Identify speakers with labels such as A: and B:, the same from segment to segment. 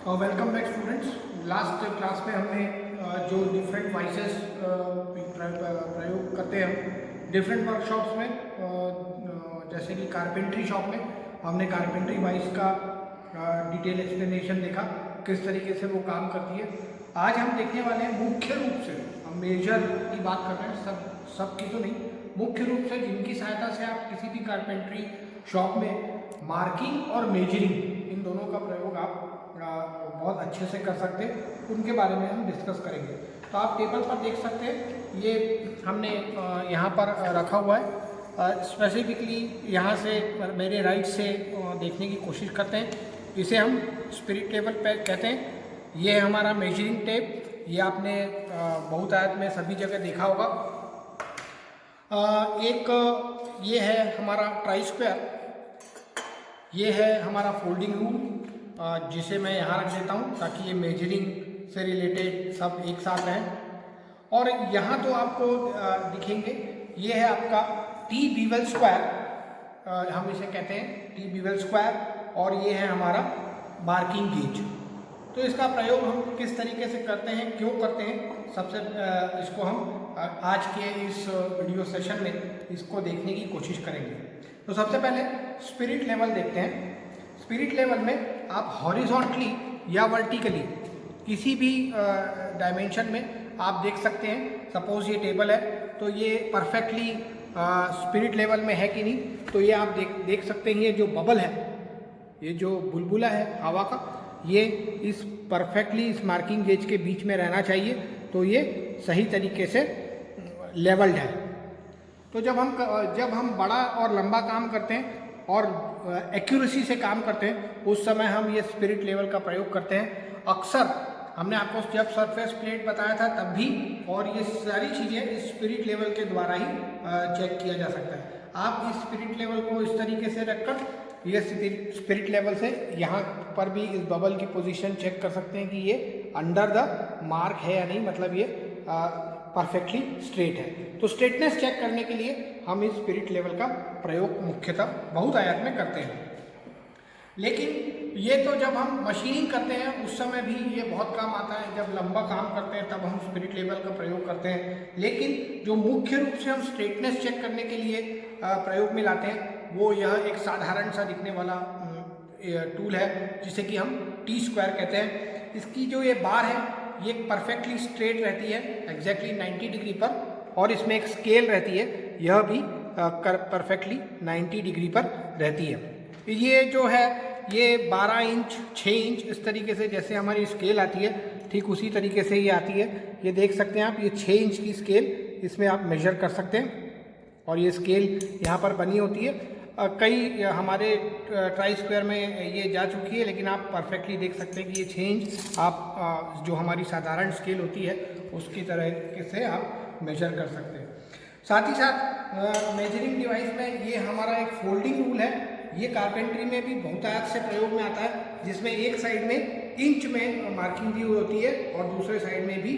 A: Welcome back students. Last class में हमने जो डिफरेंट वाइसेस प्रयोग करते हैं हम डिफरेंट वर्कशॉप्स में, जैसे कि कारपेंट्री शॉप में हमने कारपेंट्री वाइस का डिटेल एक्सप्लेनेशन देखा, किस तरीके से वो काम करती है। आज हम देखने वाले हैं मुख्य रूप से, हम मेजर की बात कर रहे हैं, सब की तो नहीं, मुख्य रूप से जिनकी सहायता से आप किसी भी कारपेंट्री शॉप में मार्किंग और मेजरिंग इन दोनों का प्रयोग आप बहुत अच्छे से कर सकते हैं, उनके बारे में हम डिस्कस करेंगे। तो आप टेबल पर देख सकते हैं, ये हमने यहाँ पर रखा हुआ है। स्पेसिफिकली यहाँ से मेरे राइट से देखने की कोशिश करते हैं। इसे हम स्पिरिट टेबल पे कहते हैं। ये है हमारा मेजरिंग टेप। ये आपने बहुतायत में सभी जगह देखा होगा। एक ये है हमारा ट्राई स्क्वायर। ये है हमारा फोल्डिंग रूल, जिसे मैं यहाँ रख देता हूँ ताकि ये मेजरिंग से रिलेटेड सब एक साथ रहें। और यहाँ तो आपको दिखेंगे, ये है आपका टी बीवेल स्क्वायर, हम इसे कहते हैं टी बीवेल स्क्वायर। और ये है हमारा मार्किंग गेज। तो इसका प्रयोग हम किस तरीके से करते हैं, क्यों करते हैं, सबसे इसको हम आज के इस वीडियो सेशन में इसको देखने की कोशिश करेंगे। तो सबसे पहले स्पिरिट लेवल देखते हैं। स्पिरिट लेवल में आप हॉरिजॉन्टली या वर्टिकली किसी भी डायमेंशन में आप देख सकते हैं। सपोज ये टेबल है तो ये परफेक्टली स्पिरिट लेवल में है कि नहीं, तो ये आप देख सकते हैं। ये जो बबल है, ये जो बुलबुला है हवा का, ये इस परफेक्टली इस मार्किंग गेज के बीच में रहना चाहिए, तो ये सही तरीके से लेवल्ड है। तो जब हम बड़ा और लंबा काम करते हैं और एक्यूरेसी से काम करते हैं, उस समय हम ये स्पिरिट लेवल का प्रयोग करते हैं। अक्सर हमने आपको जब सरफेस प्लेट बताया था तब भी, और ये सारी चीज़ें इस स्पिरिट लेवल के द्वारा ही चेक किया जा सकता है। आप इस स्पिरिट लेवल को इस तरीके से रखकर ये स्पिरिट लेवल से यहाँ पर भी इस बबल की पोजीशन चेक कर सकते हैं कि ये अंडर द मार्क है या नहीं, मतलब ये परफेक्टली स्ट्रेट है। तो स्ट्रेटनेस चेक करने के लिए हम इस स्पिरिट लेवल का प्रयोग मुख्यतः बहुत आयात में करते हैं। लेकिन ये तो जब हम मशीनिंग करते हैं उस समय भी ये बहुत काम आता है। जब लंबा काम करते हैं तब हम स्पिरिट लेवल का प्रयोग करते हैं। लेकिन जो मुख्य रूप से हम स्ट्रेटनेस चेक करने के लिए प्रयोग में लाते हैं, वो यह एक साधारण सा दिखने वाला टूल है, जिसे कि हम टी स्क्वायर कहते हैं। इसकी जो ये बार है, ये परफेक्टली स्ट्रेट रहती है एग्जैक्टली 90 डिग्री पर, और इसमें एक स्केल रहती है, यह भी परफेक्टली 90 डिग्री पर रहती है। ये जो है ये 12 इंच 6 इंच इस तरीके से जैसे हमारी स्केल आती है, ठीक उसी तरीके से ये आती है। ये देख सकते हैं आप, ये 6 इंच की स्केल, इसमें आप मेजर कर सकते हैं। और ये स्केल यहाँ पर बनी होती है। कई हमारे ट्राई स्क्वायर में ये जा चुकी है, लेकिन आप परफेक्टली देख सकते हैं कि ये 6 इंच आप जो हमारी साधारण स्केल होती है उसकी तरह से आप मेजर कर सकते हैं। साथ ही साथ मेजरिंग डिवाइस में ये हमारा एक फोल्डिंग रूल है। ये कारपेंट्री में भी बहुतायत से प्रयोग में आता है, जिसमें एक साइड में इंच में मार्किंग दी हुई होती है और दूसरे साइड में भी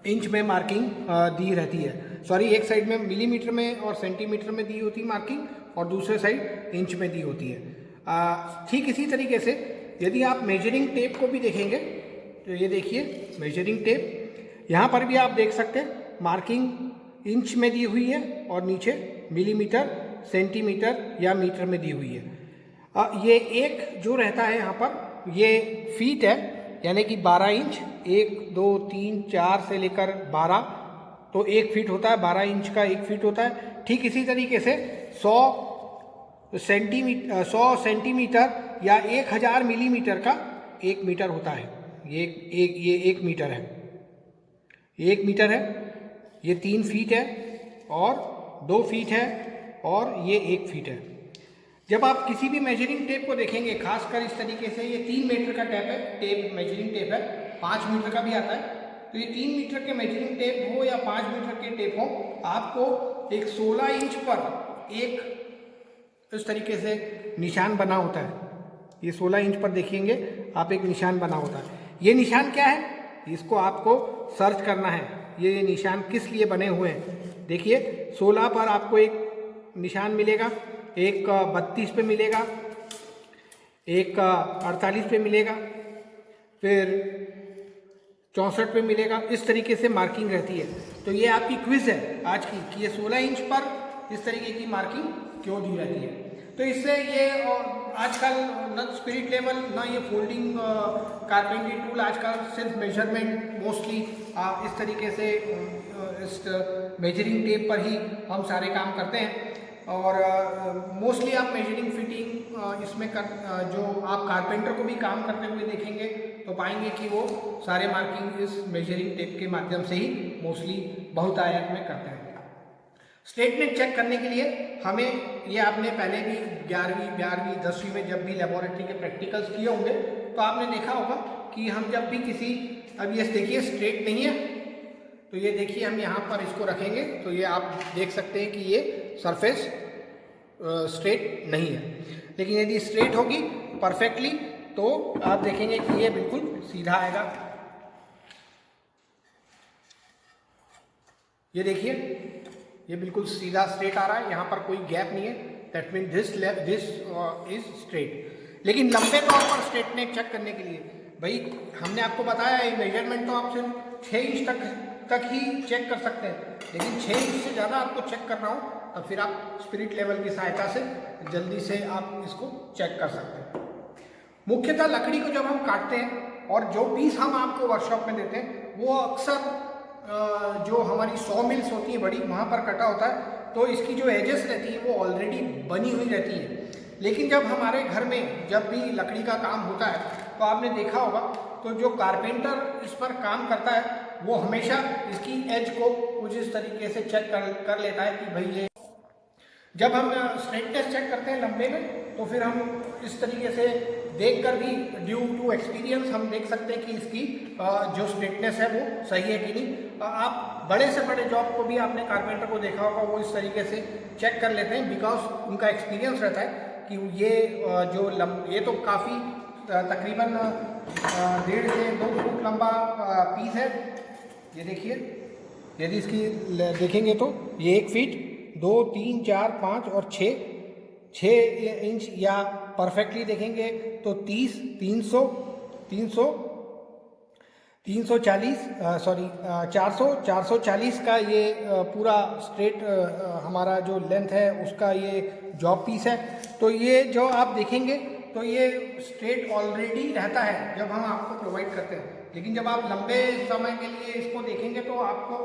A: इंच में मार्किंग दी रहती है। सॉरी, एक साइड में मिलीमीटर में और सेंटीमीटर में दी होती है मार्किंग, और दूसरे साइड इंच में दी होती है। ठीक इसी तरीके से यदि आप मेजरिंग टेप को भी देखेंगे तो ये देखिए मेजरिंग टेप, यहाँ पर भी आप देख सकते हैं मार्किंग इंच में दी हुई है और नीचे मिलीमीटर, सेंटीमीटर या मीटर में दी हुई है। ये एक जो रहता है यहाँ पर, ये फीट है, यानी कि 12 इंच, 1 2 3 4 से लेकर 12, तो 1 फीट होता है। 12 इंच का 1 फीट होता है। ठीक इसी तरीके से 100 सेंटीमीटर या 1000 मिलीमीटर का 1 मीटर होता है। ये 1 मीटर है, ये 1 मीटर है। ये 3 फीट है और 2 फीट है और ये 1 फीट है। जब आप किसी भी मेजरिंग टेप को देखेंगे, खासकर इस तरीके से, ये 3 मीटर का टेप मेजरिंग टेप है, 5 मीटर का भी आता है। तो ये 3 मीटर के मेजरिंग टेप हो या 5 मीटर के टेप हो, आपको एक 16 इंच पर एक इस तरीके से निशान बना होता है। ये 16 इंच पर देखेंगे आप, एक निशान बना होता है। ये निशान क्या है, इसको आपको सर्च करना है। ये निशान किस लिए बने हुए हैं, देखिए 16 पर आपको एक निशान मिलेगा, एक 32 पे मिलेगा, एक का 48 पे मिलेगा, फिर 64 पे मिलेगा। इस तरीके से मार्किंग रहती है। तो ये आपकी क्विज है आज की कि ये 16 इंच पर इस तरीके की मार्किंग क्यों दी रहती है। तो इससे ये आजकल न स्पिरिट लेवल ना ये फोल्डिंग कारपेंटरी टूल, आजकल सिर्फ मेजरमेंट मोस्टली इस तरीके से इस मेजरिंग टेप पर ही हम सारे काम करते हैं। और मोस्टली आप मेजरिंग फिटिंग इसमें जो आप कारपेंटर को भी काम करते हुए देखेंगे तो पाएंगे कि वो सारे मार्किंग इस मेजरिंग टेप के माध्यम से ही मोस्टली बहुतायत में करते हैं। स्ट्रेट नेक चेक करने के लिए हमें ये आपने पहले भी 11वीं 12वीं 10वीं में जब भी लेबोरेटरी के प्रैक्टिकल्स किए होंगे तो आपने देखा होगा कि हम जब भी किसी, अब ये देखिए स्ट्रेट नहीं है, तो ये देखिए हम यहाँ पर इसको रखेंगे तो ये आप देख सकते हैं कि ये सरफेस स्ट्रेट नहीं है। लेकिन यदि स्ट्रेट होगी परफेक्टली तो आप देखेंगे कि ये बिल्कुल सीधा आएगा। ये देखिए ये बिल्कुल सीधा स्ट्रेट आ रहा है, यहाँ पर कोई गैप नहीं है। That mean this is straight. लेकिन लंबे तौर पर स्ट्रेट नेक चेक करने के लिए भाई हमने आपको बताया है मेजरमेंट तो आप सिर्फ 6 इंच तक ही चेक कर सकते हैं, लेकिन 6 इंच से ज़्यादा आपको चेक करना हो तो फिर आप स्पिरिट लेवल की सहायता से जल्दी से आप इसको चेक कर सकते हैं। मुख्यतः लकड़ी को जब हम काटते हैं और जो पीस हम आपको वर्कशॉप में देते हैं वो अक्सर जो हमारी 100 मिल्स होती है बड़ी, वहाँ पर कटा होता है तो इसकी जो एजेस रहती है वो ऑलरेडी बनी हुई रहती है। लेकिन जब हमारे घर में जब भी लकड़ी का काम होता है तो आपने देखा होगा तो जो कारपेंटर इस पर काम करता है वो हमेशा इसकी एज को कुछ इस तरीके से चेक कर लेता है कि भाई ये, जब हम स्ट्रेटनेस चेक करते हैं लंबे में तो फिर हम इस तरीके से देखकर भी ड्यू टू एक्सपीरियंस हम देख सकते हैं कि इसकी जो स्ट्रेटनेस है वो सही है कि नहीं। आप बड़े से बड़े जॉब को भी आपने कारपेंटर को देखा होगा वो इस तरीके से चेक कर लेते हैं, बिकॉज उनका एक्सपीरियंस रहता है कि ये ये तो काफ़ी तकरीबन 1.5 से 2 फुट लंबा पीस है। ये देखिए यदि इसकी देखेंगे तो ये 1 फीट 2 3 4 5 और 6 इंच, या परफेक्टली देखेंगे तो 30 300 300 340 सॉरी 400 440 का ये पूरा स्ट्रेट हमारा जो लेंथ है उसका ये जॉब पीस है। तो ये जो आप देखेंगे तो ये स्ट्रेट ऑलरेडी रहता है जब हम आपको प्रोवाइड करते हैं। लेकिन जब आप लंबे समय के लिए इसको देखेंगे तो आपको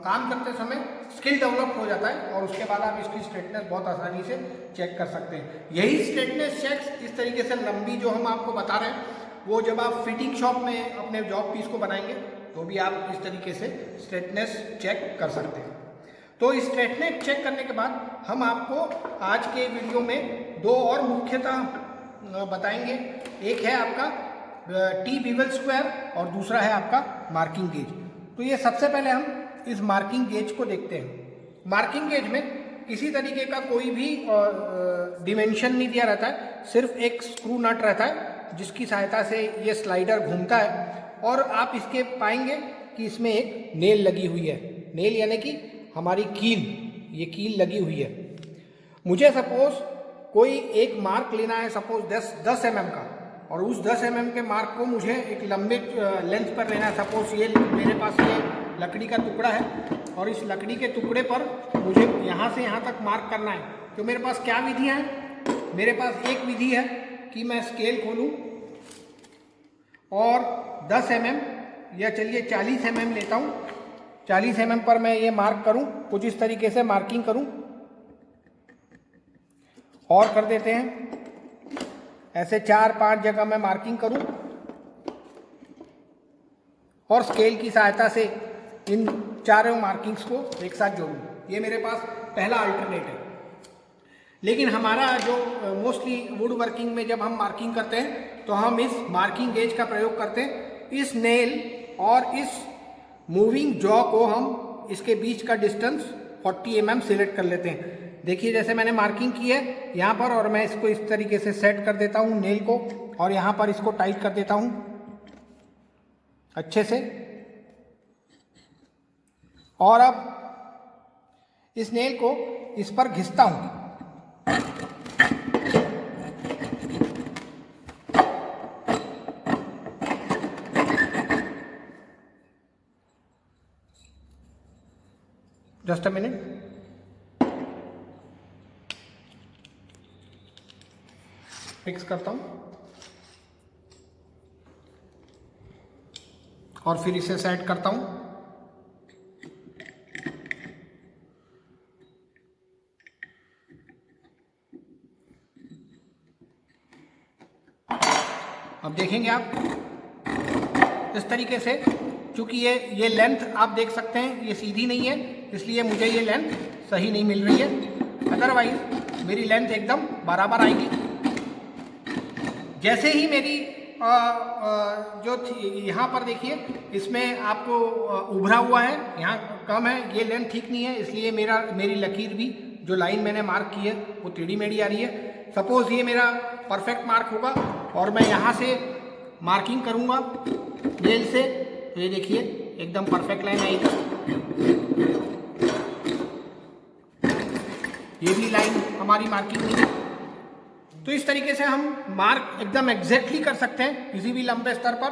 A: काम करते समय स्किल डेवलप हो जाता है और उसके बाद आप इसकी स्ट्रेटनेस बहुत आसानी से चेक कर सकते हैं। यही स्ट्रेटनेस चेक्स इस तरीके से लंबी जो हम आपको बता रहे हैं वो जब आप फिटिंग शॉप में अपने जॉब पीस को बनाएंगे तो भी आप इस तरीके से स्ट्रेटनेस चेक कर सकते हैं। तो स्ट्रेटनेस चेक करने के बाद हम आपको आज के वीडियो में 2 और मुख्यतः बताएंगे। एक है आपका टी बीवल स्क्वायर और दूसरा है आपका मार्किंग गेज। तो ये सबसे पहले हम इस मार्किंग गेज को देखते हैं। मार्किंग गेज में किसी तरीके का कोई भी डिमेंशन नहीं दिया रहता है, सिर्फ एक स्क्रू नट रहता है जिसकी सहायता से ये स्लाइडर घूमता है और आप इसके पाएंगे कि इसमें एक नेल लगी हुई है। नेल यानी कि हमारी कील, ये कील लगी हुई है। मुझे सपोज कोई एक मार्क लेना है, सपोज 10 mm का, और उस 10 mm के मार्क को मुझे एक लंबे लेंथ पर लेना है। सपोज ये मेरे पास ये लकड़ी का टुकड़ा है और इस लकड़ी के टुकड़े पर मुझे यहाँ से यहाँ तक मार्क करना है। तो मेरे पास क्या विधियाँ हैं? मेरे पास एक विधि है कि मैं स्केल खोलूँ और 10 mm या चलिए 40 mm लेता हूँ। 40 mm पर मैं ये मार्क करूँ, कुछ इस तरीके से मार्किंग करूँ और कर देते हैं। ऐसे 4-5 जगह मैं मार्किंग करूँ और स्केल की सहायता से इन चारों मार्किंग्स को एक साथ जोड़ूँ। ये मेरे पास पहला अल्टरनेट है। लेकिन हमारा जो मोस्टली वुड वर्किंग में जब हम मार्किंग करते हैं तो हम इस मार्किंग गेज का प्रयोग करते हैं। इस नेल और इस मूविंग जॉ को हम इसके बीच का डिस्टेंस 40 mm सिलेक्ट कर लेते हैं। देखिए जैसे मैंने मार्किंग की है यहाँ पर, और मैं इसको इस तरीके से सेट कर देता हूँ नेल को, और यहाँ पर इसको टाइट कर देता हूँ अच्छे से। और अब इस नेल को इस पर घिसता हूँ। Just a minute. फिक्स करता हूँ और फिर इसे सेट करता हूँ। अब देखेंगे आप इस तरीके से, क्योंकि ये लेंथ आप देख सकते हैं ये सीधी नहीं है, इसलिए मुझे ये लेंथ सही नहीं मिल रही है। अदरवाइज मेरी लेंथ एकदम बराबर आएगी। जैसे ही मेरी जो यहाँ पर देखिए इसमें आपको उभरा हुआ है, यहाँ कम है, ये लेंथ ठीक नहीं है, इसलिए मेरी लकीर भी जो लाइन मैंने मार्क की है वो टेढ़ी मेढ़ी आ रही है। सपोज ये मेरा परफेक्ट मार्क होगा और मैं यहाँ से मार्किंग करूँगा नेल से, तो ये देखिए एकदम परफेक्ट लाइन आएगी। ये भी लाइन हमारी मार्किंग नहीं है। तो इस तरीके से हम मार्क एकदम एग्जैक्टली कर सकते हैं किसी भी लंबे स्तर पर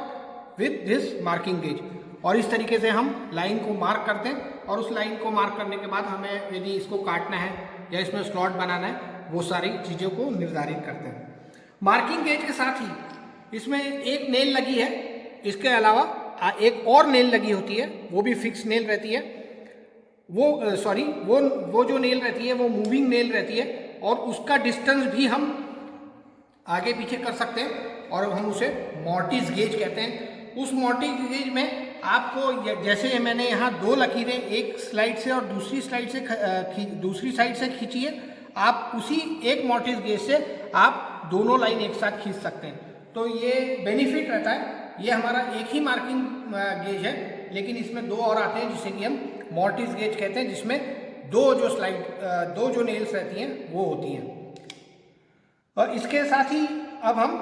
A: विद दिस मार्किंग गेज। और इस तरीके से हम लाइन को मार्क करते हैं और उस लाइन को मार्क करने के बाद हमें यदि इसको काटना है या इसमें स्लॉट बनाना है, वो सारी चीज़ों को निर्धारित करते हैं। मार्किंग गेज के साथ ही इसमें एक नेल लगी है, इसके अलावा एक और नेल लगी होती है, वो भी फिक्स नेल रहती है। वो जो नेल रहती है वो मूविंग नेल रहती है और उसका डिस्टेंस भी हम आगे पीछे कर सकते हैं और हम उसे मॉर्टिस गेज कहते हैं। उस मॉर्टिस गेज में आपको जैसे मैंने यहाँ दो लकीरें एक स्लाइड से और दूसरी साइड से खींची है, आप उसी एक मॉर्टिस गेज से आप दोनों लाइन एक साथ खींच सकते हैं। तो ये बेनिफिट रहता है। ये हमारा एक ही मार्किंग गेज है, लेकिन इसमें दो और आते हैं जिसे कि हम मॉर्टिस गेज कहते हैं, जिसमें दो जो नेल्स रहती हैं वो होती हैं। और इसके साथ ही अब हम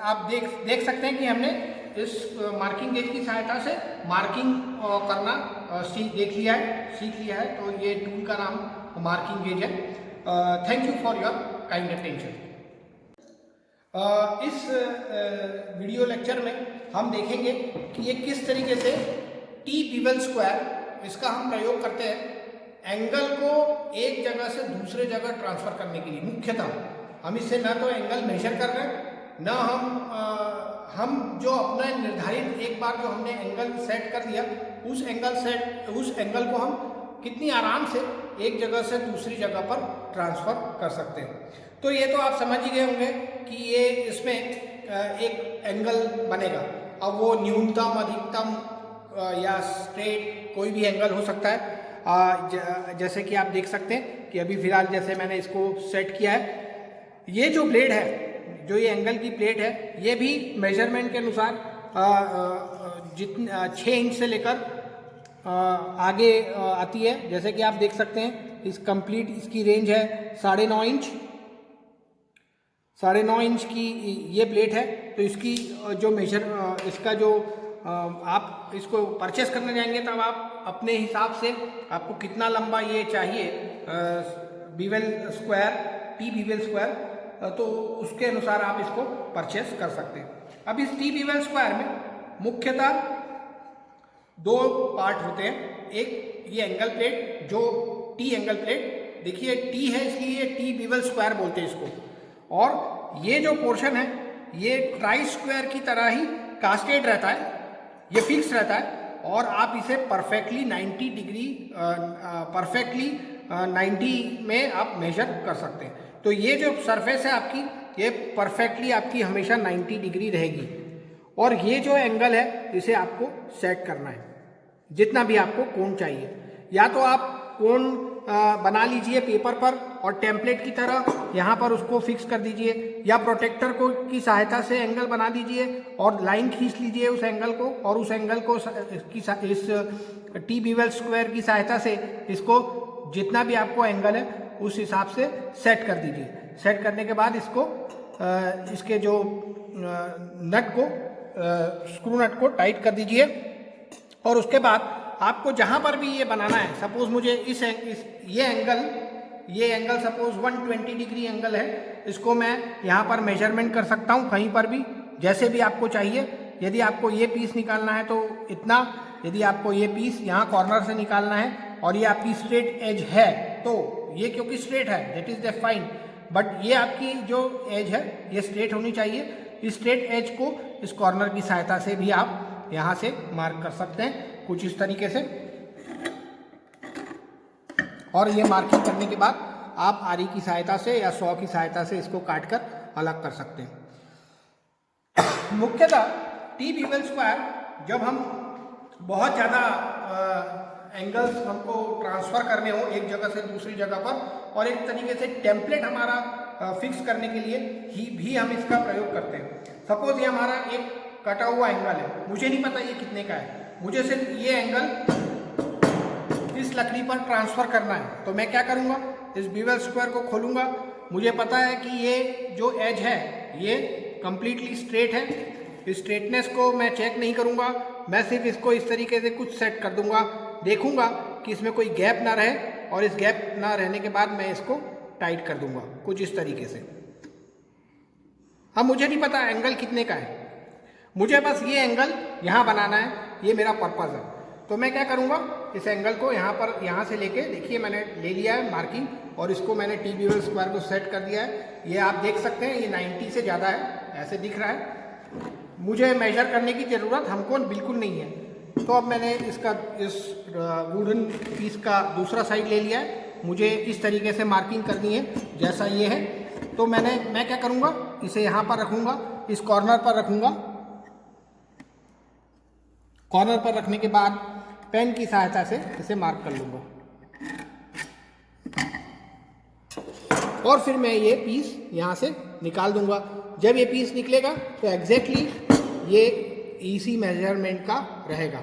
A: आप देख सकते हैं कि हमने इस मार्किंग गेज की सहायता से मार्किंग करना सीख लिया है। तो ये टूल का नाम मार्किंग गेज है। Thank you for your kind attention. इस वीडियो लेक्चर में हम देखेंगे कि ये किस तरीके से टी बीवेल स्क्वायर इसका हम प्रयोग करते हैं एंगल को एक जगह से दूसरे जगह ट्रांसफर करने के लिए। मुख्यतः हम इससे ना तो एंगल मेजर कर रहे हैं, ना हम जो अपना निर्धारित एक बार जो हमने एंगल सेट कर दिया उस एंगल को हम कितनी आराम से एक जगह से दूसरी जगह पर ट्रांसफर कर सकते हैं। तो ये तो आप समझ ही गए होंगे कि ये इसमें एक एंगल बनेगा। अब वो न्यूनतम, अधिकतम या स्ट्रेट कोई भी एंगल हो सकता है। जैसे कि आप देख सकते हैं कि अभी फिलहाल जैसे मैंने इसको सेट किया है, ये जो ब्लेड है, जो ये एंगल की प्लेट है, ये भी मेजरमेंट के अनुसार 6 इंच से लेकर आगे आती है। जैसे कि आप देख सकते हैं इसकी रेंज है 9.5 इंच। 9.5 इंच की ये प्लेट है। तो इसकी जो इसका जो आप इसको परचेस करने जाएंगे तब आप अपने हिसाब से आपको कितना लंबा ये चाहिए bevel square, T bevel square, तो उसके अनुसार आप इसको परचेस कर सकते हैं। अब इस टी बीवेल स्क्वायर में मुख्यतः 2 पार्ट होते हैं। एक ये एंगल प्लेट, जो टी एंगल प्लेट देखिए टी है, इसलिए टी बीवेल स्क्वायर बोलते हैं इसको। और ये जो पोर्शन है ये ट्राई स्क्वायर की तरह ही कास्टेड रहता है, ये फिक्स रहता है और आप इसे परफेक्टली 90 डिग्री 90 में आप मेजर कर सकते हैं। तो ये जो सरफेस है आपकी, ये परफेक्टली आपकी हमेशा 90 डिग्री रहेगी। और ये जो एंगल है इसे आपको सेट करना है, जितना भी आपको कोण चाहिए। या तो आप कोण बना लीजिए पेपर पर और टेम्पलेट की तरह यहाँ पर उसको फिक्स कर दीजिए, या प्रोटेक्टर की सहायता से एंगल बना दीजिए और लाइन खींच लीजिए उस एंगल को, और उस एंगल को इस टी बीवेल स्क्वायर की सहायता से इसको जितना भी आपको एंगल है उस हिसाब से सेट कर दीजिए। सेट करने के बाद इसको इसके जो नट को स्क्रू नट को टाइट कर दीजिए। और उसके बाद आपको जहाँ पर भी ये बनाना है, सपोज मुझे ये एंगल सपोज 120 डिग्री एंगल है, इसको मैं यहाँ पर मेजरमेंट कर सकता हूँ कहीं पर भी, जैसे भी आपको चाहिए। यदि आपको ये पीस निकालना है तो इतना, यदि आपको ये पीस यहाँ कॉर्नर से निकालना है और ये आपकी स्ट्रेट एज है, तो ये क्योंकि स्ट्रेट है that is the fine, but ये आपकी जो एज है ये स्ट्रेट होनी चाहिए। इस स्ट्रेट एज को इस कॉर्नर की सहायता से भी आप यहाँ से मार्क कर सकते हैं कुछ इस तरीके से, और ये मार्किंग करने के बाद आप आरी की सहायता से या सॉ की सहायता से इसको काट कर अलग कर सकते हैं। मुख्यतः टी बीवल स्क्वायर जब हम बहुत ज़्यादा एंगल्स हमको ट्रांसफ़र करने हो एक जगह से दूसरी जगह पर, और एक तरीके से टेम्पलेट हमारा फिक्स करने के लिए ही भी हम इसका प्रयोग करते हैं। सपोज ये हमारा एक कटा हुआ एंगल है, मुझे नहीं पता ये कितने का है, मुझे सिर्फ ये एंगल इस लकड़ी पर ट्रांसफ़र करना है, तो मैं क्या करूँगा, इस बीवल स्क्वायर को खोलूँगा, मुझे पता है कि ये जो एज है ये कंप्लीटली स्ट्रेट है, इस स्ट्रेटनेस को मैं चेक नहीं करूँगा, मैं सिर्फ इसको इस तरीके से कुछ सेट कर दूँगा, देखूँगा कि इसमें कोई गैप ना रहे, और इस गैप ना रहने के बाद मैं इसको टाइट कर दूँगा कुछ इस तरीके से। अब मुझे नहीं पता एंगल कितने का है, मुझे बस ये एंगल यहाँ बनाना है, ये मेरा पर्पज़ है, तो मैं क्या करूँगा, इस एंगल को यहाँ से लेके, देखिए मैंने ले लिया है मार्किंग, और इसको मैंने टी बीवल स्क्वायर को सेट कर दिया है। ये आप देख सकते हैं ये 90 से ज़्यादा है, ऐसे दिख रहा है, मुझे मेजर करने की ज़रूरत हमको बिल्कुल नहीं है। तो अब मैंने इस वुडन पीस का दूसरा साइड ले लिया है, मुझे इस तरीके से मार्किंग करनी है जैसा ये है, तो मैं क्या करूँगा, इसे यहाँ पर रखूँगा, इस कॉर्नर पर रखूँगा, कॉर्नर पर रखने के बाद पेन की सहायता से इसे मार्क कर लूँगा, और फिर मैं ये पीस यहाँ से निकाल दूँगा। जब ये पीस निकलेगा तो एग्जैक्टली ये इसी मेजरमेंट का रहेगा,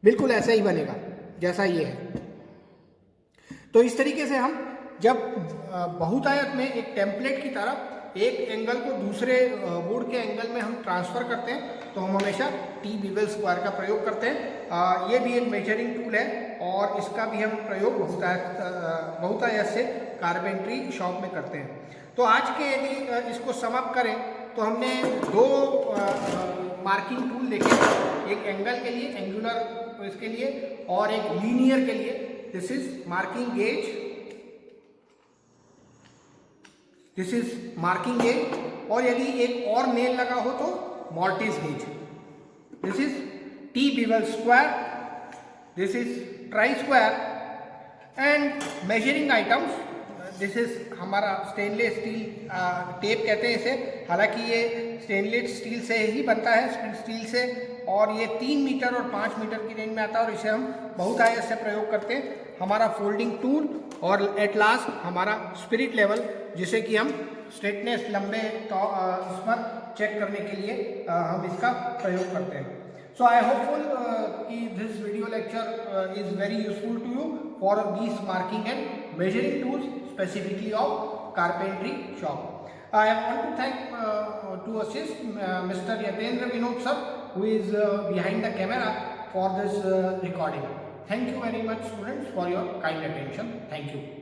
A: बिल्कुल ऐसा ही बनेगा जैसा ये है। तो इस तरीके से हम जब बहुतायत में एक टेम्पलेट की तरह एक एंगल को दूसरे वुड के एंगल में हम ट्रांसफ़र करते हैं, तो हम हमेशा टी बीवल स्क्वायर का प्रयोग करते हैं। ये भी एक मेजरिंग टूल है, और इसका भी हम प्रयोग बहुतायत से कारपेंट्री शॉप में करते हैं। तो आज के यदि इसको समाप्त करें तो हमने दो मार्किंग टूल देखे, एक एंगल के लिए, एंगुलर इसके लिए, और एक लीनियर के लिए। This is marking gauge, this is marking gauge, और यदि एक और नेल लगा हो तो mortise gauge. This is T bevel square, this is try square, and measuring items. This is हमारा स्टेनलेस स्टील टेप कहते हैं इसे, हालांकि ये स्टेनलेस स्टील से ही बनता है, स्टील से, और ये 3 मीटर और 5 मीटर की रेंज में आता है, और इसे हम बहुतायत से प्रयोग करते हैं। हमारा फोल्डिंग टूल, और एट लास्ट हमारा स्पिरिट लेवल, जिसे कि हम स्ट्रेटनेस लंबे तो इस पर चेक करने के लिए हम इसका प्रयोग करते हैं। So I hopeful कि this video lecture is very useful to you for these marking and measuring tools specifically of carpentry shop. I want to thank to assist Mr. Yatendra Vinod sir, who is behind the camera for this recording. Thank you very much students for your kind attention. Thank you.